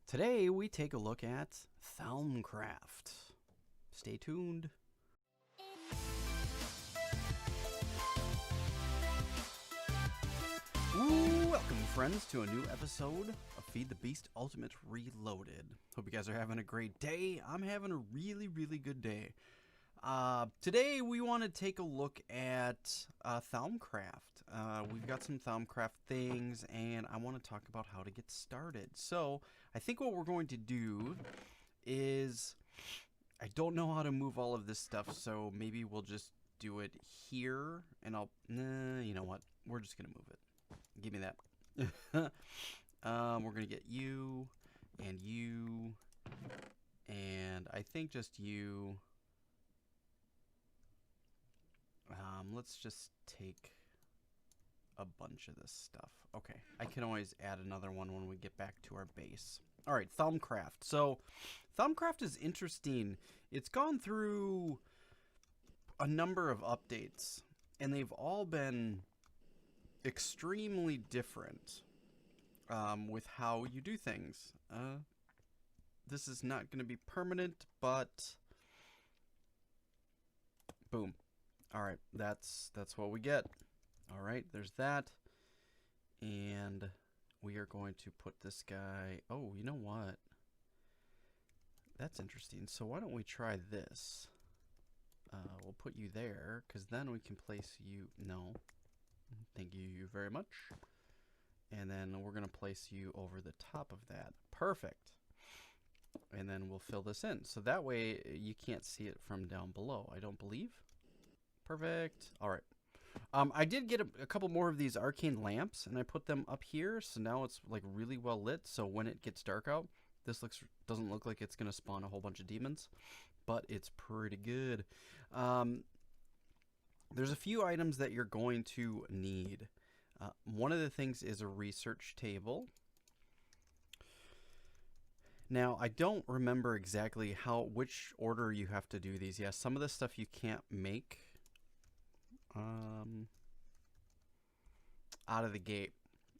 Today we take a look at Thaumcraft. Stay tuned. Welcome friends to a new episode of Feed the Beast Ultimate Reloaded. Hope you guys are having a great day. I'm having a really good day. Today we want to take a look at Thaumcraft. We've got some Thaumcraft things and I want to talk about how to get started. So I think what we're going to do is, I don't know how to move all of this stuff, so maybe we'll just do it here and you know what, we're just gonna move it. Give me that. We're gonna get you and I think just you. Let's just take a bunch of this stuff. Okay, I can always add another one when we get back to our base. All right, Thaumcraft. So Thaumcraft is interesting. It's gone through a number of updates and they've all been extremely different with how you do things. This is not going to be permanent, but boom. All right, that's what we get. All right, there's that. And we are going to put this guy, oh, you know what? That's interesting. So why don't we try this? We'll put you there, because then we can place you, no. Thank you very much. And then we're going to place you over the top of that. Perfect. And then we'll fill this in. So that way you can't see it from down below, I don't believe. Perfect. All right. I did get a couple more of these Arcane Lamps, and I put them up here, so now it's like really well lit, so when it gets dark out, this doesn't look like it's going to spawn a whole bunch of demons, but it's pretty good. There's a few items that you're going to need. One of the things is a research table. Now, I don't remember exactly which order you have to do these. Yes, some of this stuff you can't make out of the gate.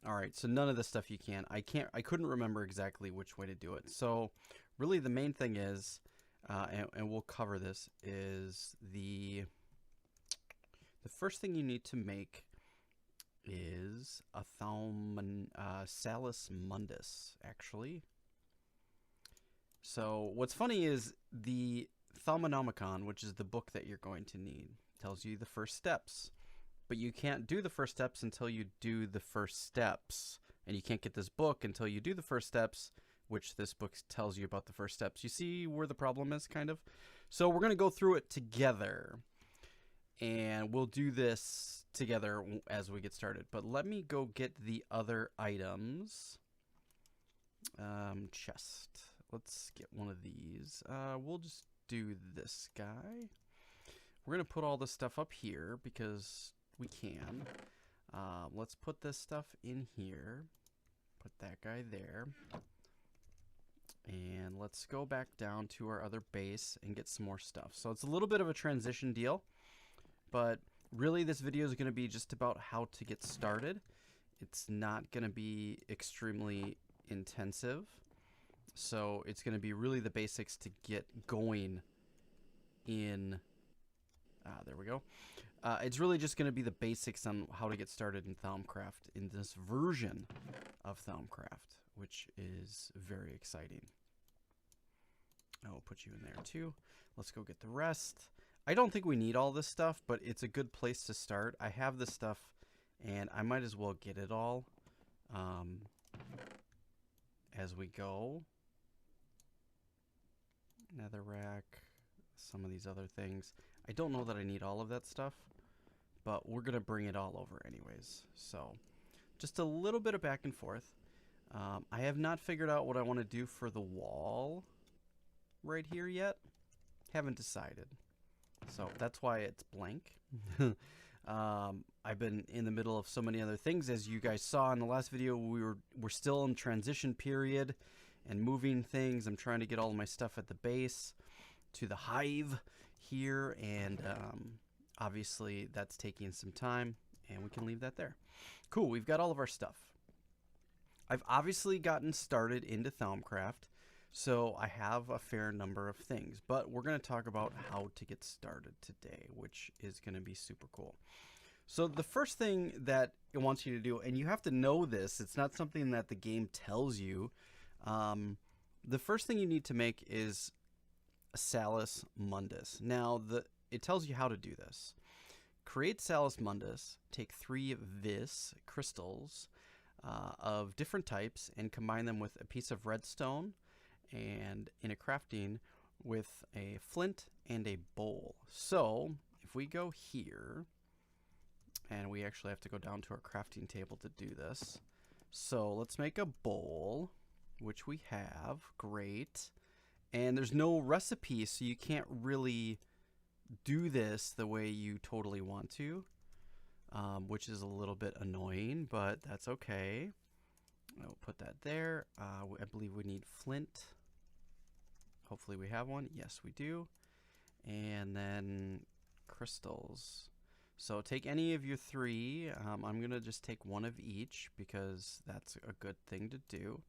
All right, so none of this stuff you can. I couldn't remember exactly which way to do it. So really the main thing is, and we'll cover this, is the first thing you need to make is a Salus Mundus, actually. So what's funny is the Thalmometer, which is the book that you're going to need, tells you the first steps. But you can't do the first steps until you do the first steps. And you can't get this book until you do the first steps, which this book tells you about the first steps. You see where the problem is, kind of? So we're going to go through it together. And we'll do this together as we get started. But let me go get the other items. Chest. Let's get one of these. We'll just do this guy. We're going to put all this stuff up here because we can. Let's put this stuff in here. Put that guy there. And let's go back down to our other base and get some more stuff. So it's a little bit of a transition deal. But really this video is going to be just about how to get started. It's not going to be extremely intensive. So it's going to be really the basics to get going in... there we go. It's really just going to be the basics on how to get started in Thaumcraft in this version of Thaumcraft, which is very exciting. I'll put you in there too. Let's go get the rest. I don't think we need all this stuff, but it's a good place to start. I have this stuff, and I might as well get it all as we go. Netherrack. Some of these other things. I don't know that I need all of that stuff, but we're going to bring it all over anyways. So just a little bit of back and forth. I have not figured out what I want to do for the wall right here yet. Haven't decided. So that's why it's blank. I've been in the middle of so many other things. As you guys saw in the last video, we're still in transition period and moving things. I'm trying to get all of my stuff at the base to the hive here, and obviously that's taking some time, and we can leave that there. Cool, we've got all of our stuff. I've obviously gotten started into Thaumcraft, so I have a fair number of things, but we're going to talk about how to get started today, which is going to be super cool. So the first thing that it wants you to do, and you have to know this, it's not something that the game tells you. The first thing you need to make is a Salus Mundus. Now, it tells you how to do this. Create Salus Mundus, take 3 Vis crystals of different types and combine them with a piece of redstone and in a crafting with a flint and a bowl. So if we go here, and we actually have to go down to our crafting table to do this. So let's make a bowl, which we have. Great. And there's no recipe, so you can't really do this the way you totally want to, which is a little bit annoying, but that's okay. I'll put that there. I believe we need flint. Hopefully we have one. Yes, we do. And then crystals. So take any of your 3. I'm going to just take 1 of each because that's a good thing to do.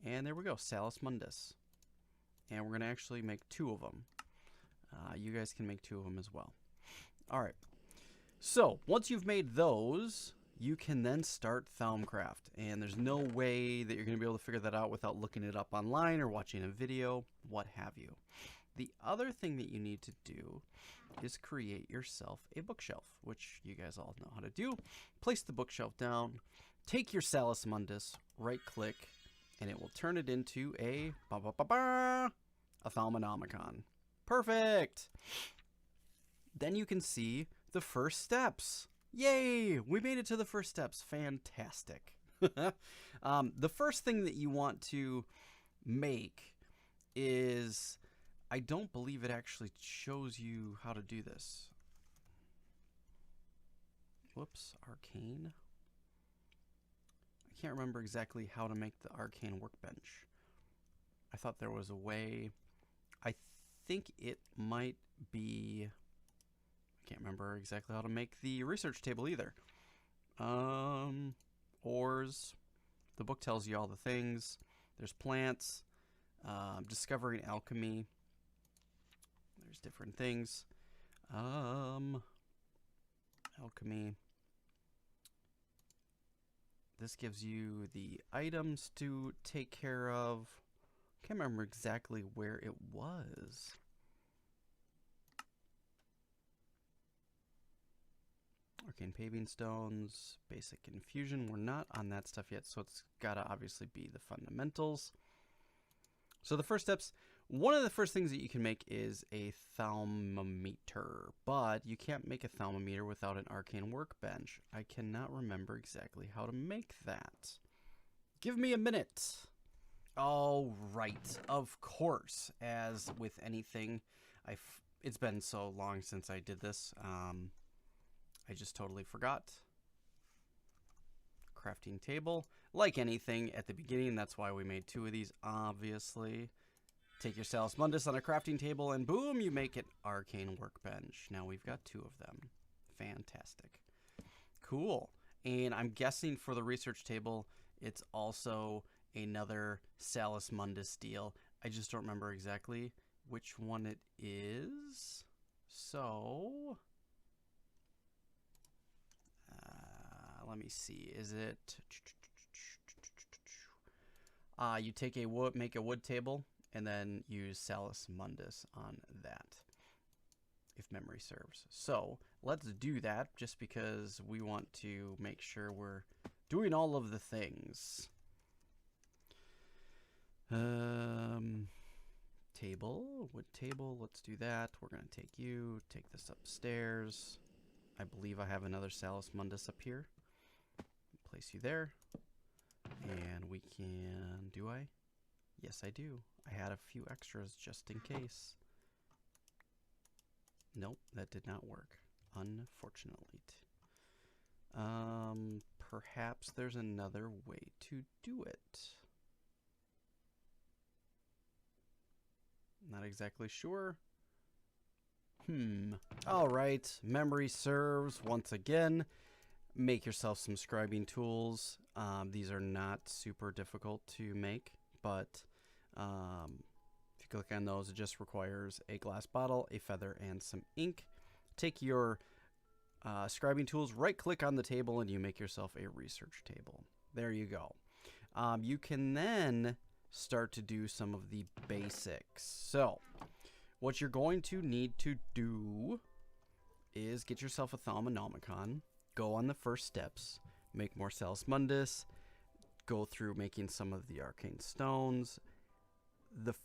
And there we go, Salus Mundus. And we're going to actually make 2 of them. You guys can make 2 of them as well. All right. So once you've made those, you can then start Thaumcraft. And there's no way that you're going to be able to figure that out without looking it up online or watching a video, what have you. The other thing that you need to do is create yourself a bookshelf, which you guys all know how to do. Place the bookshelf down, take your Salus Mundus, right-click, and it will turn it into a Thalmometer. Perfect! Then you can see the first steps. Yay! We made it to the first steps. Fantastic. The first thing that you want to make is... I don't believe it actually shows you how to do this. Whoops, Arcane. I can't remember exactly how to make the Arcane Workbench. I thought there was a way. I think it might be... I can't remember exactly how to make the research table either. Ores. The book tells you all the things. There's plants. Discovering alchemy. There's different things. Alchemy. This gives you the items to take care of. Can't remember exactly where it was. Arcane paving stones, basic infusion. We're not on that stuff yet, so it's gotta obviously be the fundamentals. So the first steps, one of the first things that you can make is a Thalmometer, but you can't make a Thalmometer without an Arcane Workbench. I cannot remember exactly how to make that. Give me a minute. All right, of course, as with anything, it's been so long since I did this, I just totally forgot. Crafting table. Like anything at the beginning, that's why we made 2 of these, obviously. Take your Salus Mundus on a crafting table, and boom, you make an Arcane Workbench. Now we've got 2 of them. Fantastic. Cool. And I'm guessing for the research table, it's also another Salus Mundus deal. I just don't remember exactly which one it is. So... let me see. Is it... you take make a wood table, and then use Salus Mundus on that, if memory serves. So let's do that, just because we want to make sure we're doing all of the things. Table, wood table, let's do that. We're going to take this upstairs. I believe I have another Salus Mundus up here. Place you there. And we can, do I? Yes, I do. I had a few extras just in case. Nope, that did not work, unfortunately. Perhaps there's another way to do it. Not exactly sure. All right, memory serves once again. make yourself some scribing tools. These are not super difficult to make, but if you click on those, it just requires a glass bottle, a feather, and some ink. Take your scribing tools, right-click on the table, and you make yourself a research table. There you go. You can then start to do some of the basics. So what you're going to need to do is get yourself a Thalmometer, go on the first steps, make more Salus Mundus, go through making some of the arcane stones. The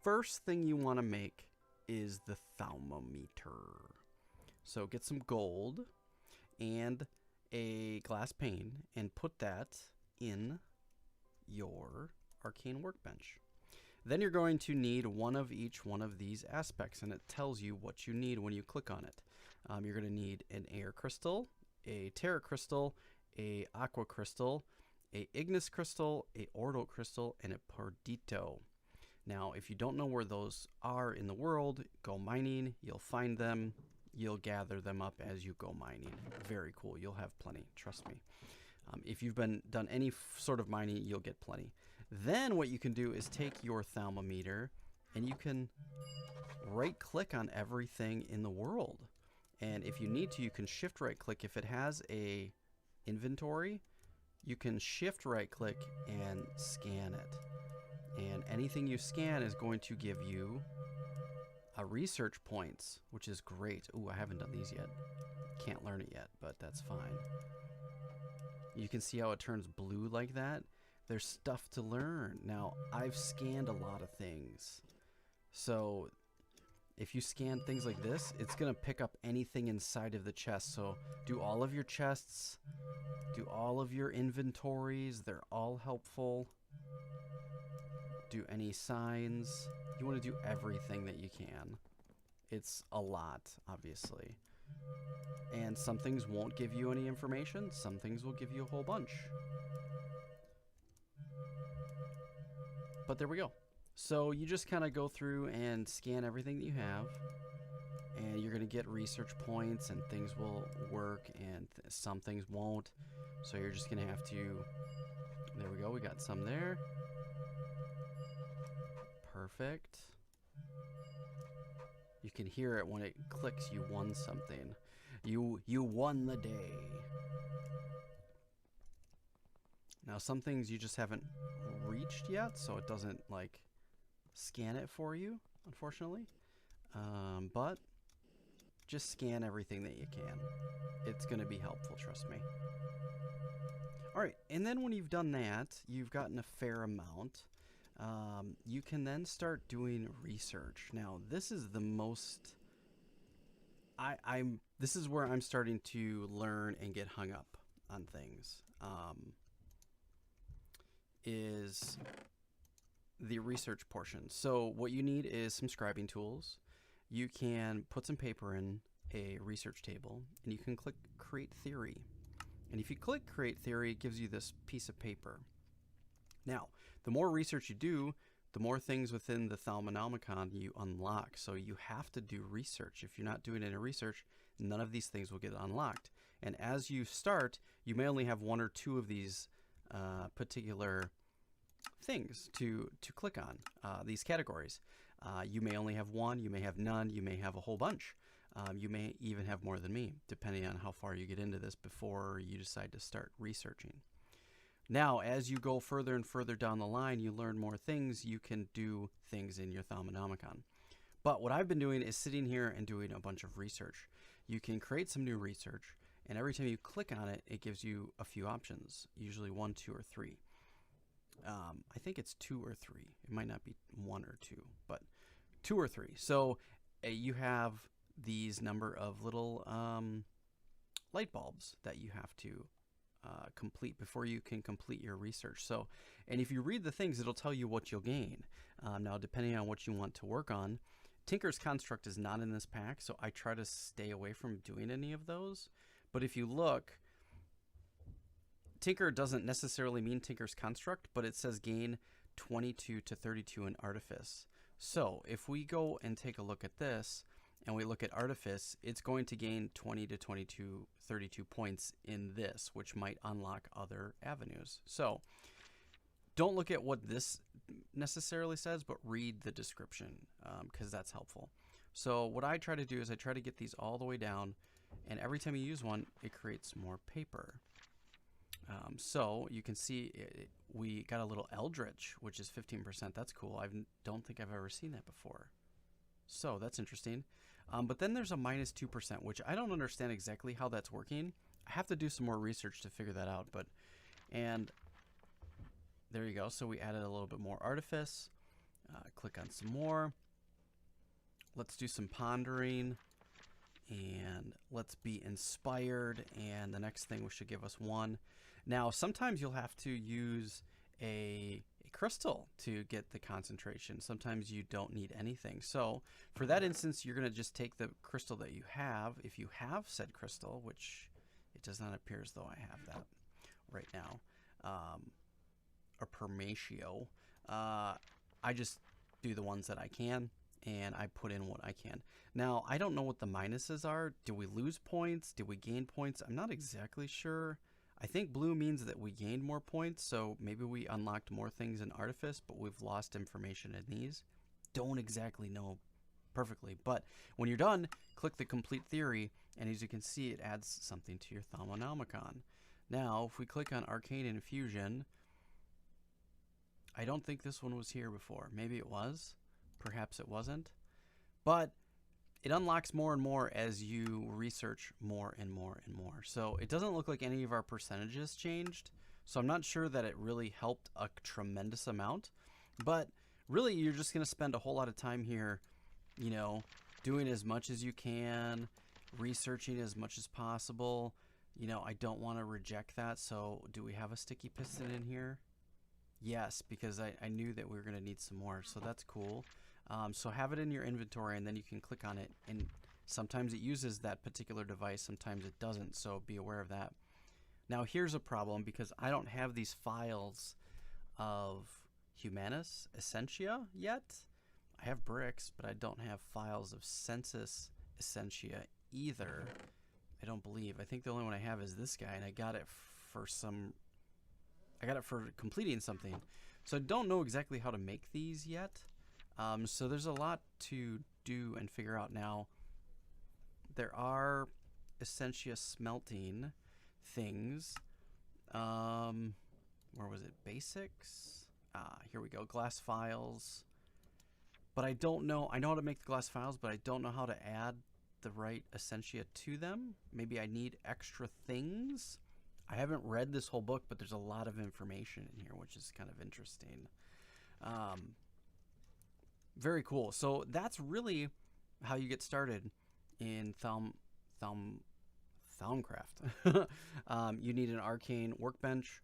first thing you want to make is the Thalmometer. So get some gold and a glass pane and put that in your Arcane Workbench. Then you're going to need one of each one of these aspects, and it tells you what you need when you click on it. You're going to need an air crystal, a terra crystal, a aqua crystal, a ignis crystal, a ordo crystal, and a perdito. Now, if you don't know where those are in the world, go mining. You'll find them. You'll gather them up as you go mining. Very cool. You'll have plenty. Trust me. If you've done any sort of mining, you'll get plenty. Then what you can do is take your Thalmometer and you can right-click on everything in the world. And if you need to, you can shift right-click. If it has a inventory, you can shift right-click and scan it. And anything you scan is going to give you a research points, which is great. Ooh, I haven't done these yet. Can't learn it yet, but that's fine. You can see how it turns blue like that. There's stuff to learn. Now, I've scanned a lot of things. So if you scan things like this, it's going to pick up anything inside of the chest. So do all of your chests, do all of your inventories. They're all helpful. Do any signs. You want to do everything that you can. It's a lot, obviously. And some things won't give you any information. Some things will give you a whole bunch. But there we go. So you just kind of go through and scan everything that you have. And you're going to get research points, and things will work, and some things won't. So you're just going to have to... There we go. We got some there. Perfect. You can hear it when it clicks. You won something. You won the day. Now some things you just haven't reached yet, so it doesn't like scan it for you, unfortunately. But just scan everything that you can. It's going to be helpful, trust me. Alright, and then when you've done that, you've gotten a fair amount. You can then start doing research. Now, this is the most... This is where I'm starting to learn and get hung up on things. Is the research portion. So what you need is some scribing tools. You can put some paper in a research table, and you can click Create Theory. And if you click Create Theory, it gives you this piece of paper. Now, the more research you do, the more things within the Thalmometer you unlock. So you have to do research. If you're not doing any research, none of these things will get unlocked. And as you start, you may only have one or two of these particular things to click on, these categories. You may only have one, you may have none, you may have a whole bunch. You may even have more than me, depending on how far you get into this before you decide to start researching. Now, as you go further and further down the line, you learn more things. You can do things in your Thalmometer. But what I've been doing is sitting here and doing a bunch of research. You can create some new research, and every time you click on it, it gives you a few options, usually 1, 2, or 3. I think it's 2 or 3. It might not be 1 or 2, but 2 or 3. So you have these number of little light bulbs that you have to complete before you can complete your research. So, and if you read the things, it'll tell you what you'll gain. Now, depending on what you want to work on, Tinker's Construct is not in this pack, so I try to stay away from doing any of those. But if you look, Tinker doesn't necessarily mean Tinker's Construct, but it says gain 22 to 32 in Artifice. So if we go and take a look at this, and we look at Artifice, it's going to gain 20 to 32 points in this, which might unlock other avenues. So don't look at what this necessarily says, but read the description, because that's helpful. So what I try to do is I try to get these all the way down, and every time you use one, it creates more paper. So you can see we got a little Eldritch, which is 15%. That's cool. I don't think I've ever seen that before. So that's interesting. But then there's a minus 2%, which I don't understand exactly how that's working. I have to do some more research to figure that out. And there you go. So we added a little bit more Artifice. Click on some more. Let's do some pondering. And let's be inspired. And the next thing should give us 1. Now, sometimes you'll have to use a crystal to get the concentration. Sometimes you don't need anything. So for that instance, you're going to just take the crystal that you have. If you have said crystal, which it does not appear as though I have that right now, or Permatio, I just do the ones that I can, and I put in what I can. Now, I don't know what the minuses are. Do we lose points? Do we gain points? I'm not exactly sure. I think blue means that we gained more points, so maybe we unlocked more things in Artifice, but we've lost information in these. Don't exactly know perfectly, but when you're done, click the complete theory, and as you can see, it adds something to your Thalmometer. Now, if we click on Arcane Infusion, I don't think this one was here before. Maybe it was. Perhaps it wasn't. But it unlocks more and more as you research more and more and more. So it doesn't look like any of our percentages changed. So I'm not sure that it really helped a tremendous amount. But really, you're just going to spend a whole lot of time here, you know, doing as much as you can, researching as much as possible. You know, I don't want to reject that. So do we have a sticky piston in here? Yes, because I knew that we were going to need some more. So that's cool. So have it in your inventory, and then you can click on it. And sometimes it uses that particular device. Sometimes it doesn't. So be aware of that. Now here's a problem, because I don't have these files of Humanus Essentia yet. I have bricks, but I don't have files of Census Essentia either. I don't believe. I think the only one I have is this guy, and I got it for completing something. So I don't know exactly how to make these yet. So there's a lot to do and figure out now. There are Essentia smelting things. Where was it? Basics? Here we go. Glass files. But I don't know. I know how to make the glass files, but I don't know how to add the right Essentia to them. Maybe I need extra things. I haven't read this whole book, but there's a lot of information in here, which is kind of interesting. Very cool. So that's really how you get started in Thaumcraft. You need an Arcane Workbench.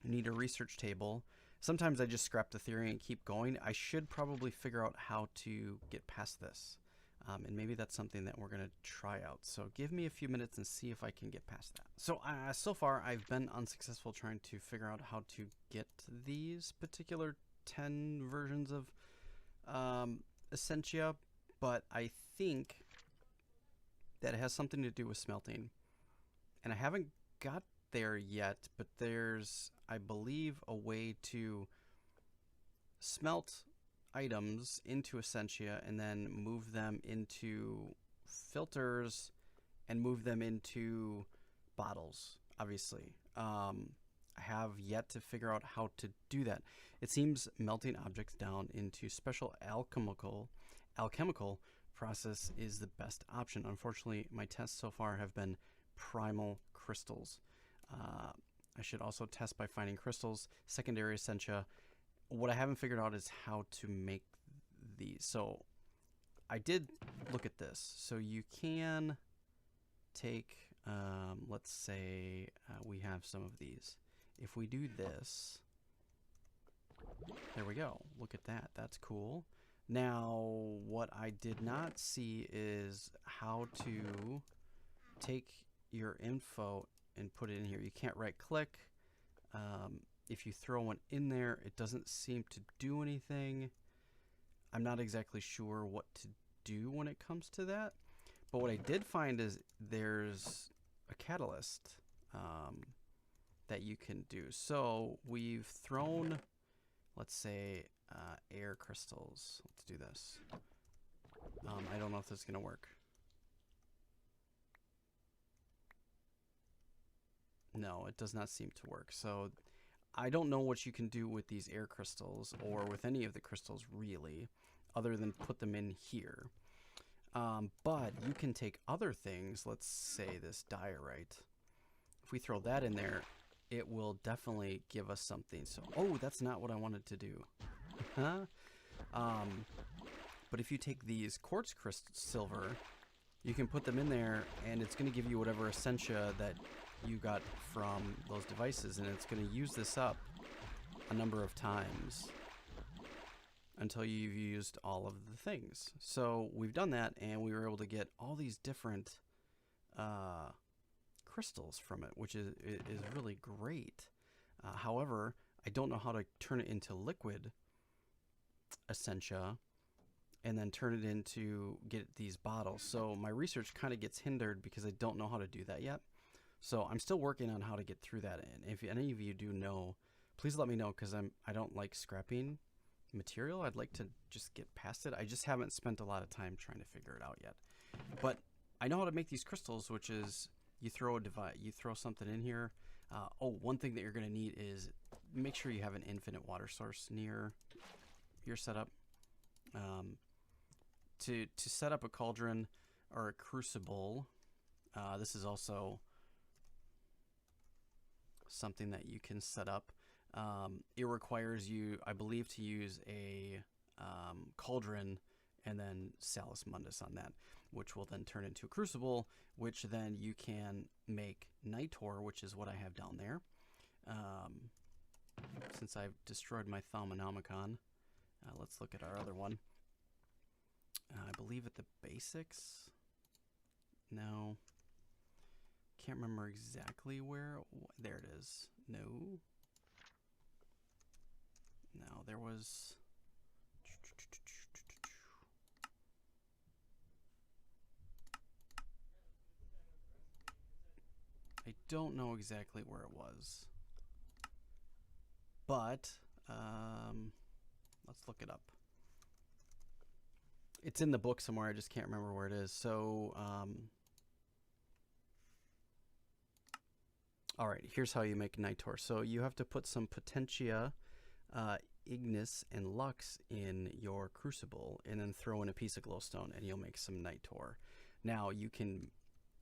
You need a research table. Sometimes I just scrap the theory and keep going. I should probably figure out how to get past this. And maybe that's something that we're going to try out. So give me a few minutes and see if I can get past that. So so far, I've been unsuccessful trying to figure out how to get these particular 10 versions of Essentia, but I think that it has something to do with smelting. And I haven't got there yet, but there's, I believe, a way to smelt items into Essentia and then move them into filters and move them into bottles, obviously. I have yet to figure out how to do that. It seems melting objects down into special alchemical process is the best option. Unfortunately, my tests so far have been primal crystals. I should also test by finding crystals, secondary essentia. What I haven't figured out is how to make these. So I did look at this. So you can take, let's say we have some of these. If we do this, there we go. Look at that. That's cool. Now, what I did not see is how to take your info and put it in here. You can't right click. If you throw one in there, it doesn't seem to do anything. I'm not exactly sure what to do when it comes to that. But what I did find is there's a catalyst that you can do. So we've thrown, let's say, air crystals. Let's do this. I don't know if this is going to work. No, it does not seem to work. So I don't know what you can do with these air crystals or with any of the crystals really, other than put them in here. But you can take other things. Let's say this diorite. If we throw that in there, it will definitely give us something. So, oh, that's not what I wanted to do. But if you take these quartz crystal silver, you can put them in there, and it's going to give you whatever essentia that you got from those devices, and it's going to use this up a number of times until you've used all of the things. So we've done that, and we were able to get all these different crystals from it, which is really great. However, I don't know how to turn it into liquid essentia and then turn it into get these bottles. So my research kind of gets hindered because I don't know how to do that yet. So I'm still working on how to get through that. And if any of you do know, please let me know, because I don't like scrapping material. I'd like to just get past it. I just haven't spent a lot of time trying to figure it out yet. But I know how to make these crystals, which is you throw something in here. One thing that you're going to need is make sure you have an infinite water source near your setup. To set up a cauldron or a crucible, this is also something that you can set up. It requires you, I believe, to use a cauldron and then Salus Mundus on that, which will then turn into a crucible, which then you can make Nitor, which is what I have down there. Since I've destroyed my Thalmometer, let's look at our other one. I believe at the basics. No. Can't remember exactly where. There it is. No. No, there was. I don't know exactly where it was. But let's look it up. It's in the book somewhere. I just can't remember where it is. So, all right, here's how you make Nitor. So you have to put some Potentia, Ignis, and Lux in your crucible, and then throw in a piece of glowstone, and you'll make some Nitor. Now, you can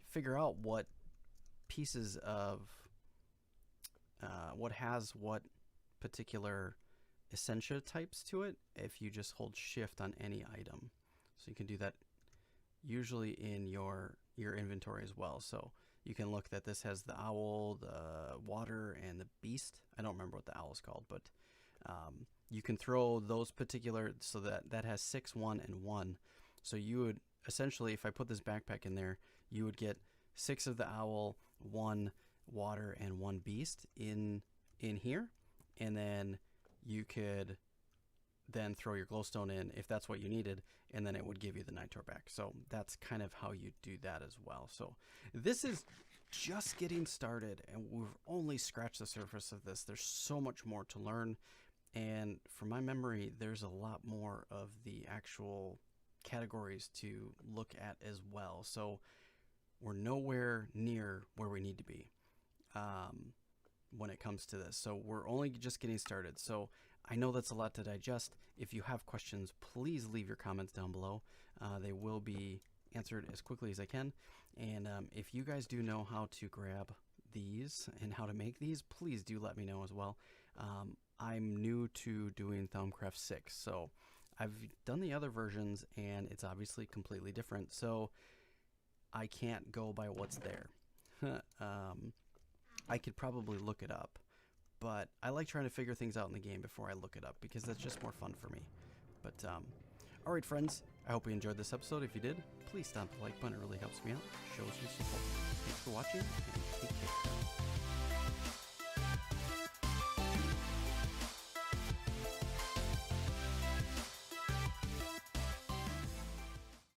figure out what pieces of what has what particular essentia types to it if you just hold shift on any item. So you can do that usually in your inventory as well. So you can look that this has the owl, the water, and the beast. I don't remember what the owl is called, but you can throw those particular, so that has 6, 1, and 1. So you would essentially, if I put this backpack in there, you would get 6 of the owl, 1 water, and 1 beast in here, and then you could then throw your glowstone in if that's what you needed, and then it would give you the Nitor back. So that's kind of how you do that as well. So this is just getting started, and we've only scratched the surface of this. There's so much more to learn, and from my memory, there's a lot more of the actual categories to look at as well. So we're nowhere near where we need to be when it comes to this. So we're only just getting started. So I know that's a lot to digest. If you have questions, please leave your comments down below. They will be answered as quickly as I can. And if you guys do know how to grab these and how to make these, please do let me know as well. I'm new to doing Thaumcraft 6, so I've done the other versions, and it's obviously completely different. So I can't go by what's there. I could probably look it up, but I like trying to figure things out in the game before I look it up, because that's just more fun for me. But all right, friends, I hope you enjoyed this episode. If you did, please stomp the like button. It really helps me out, shows your support. Thanks for watching, and take care.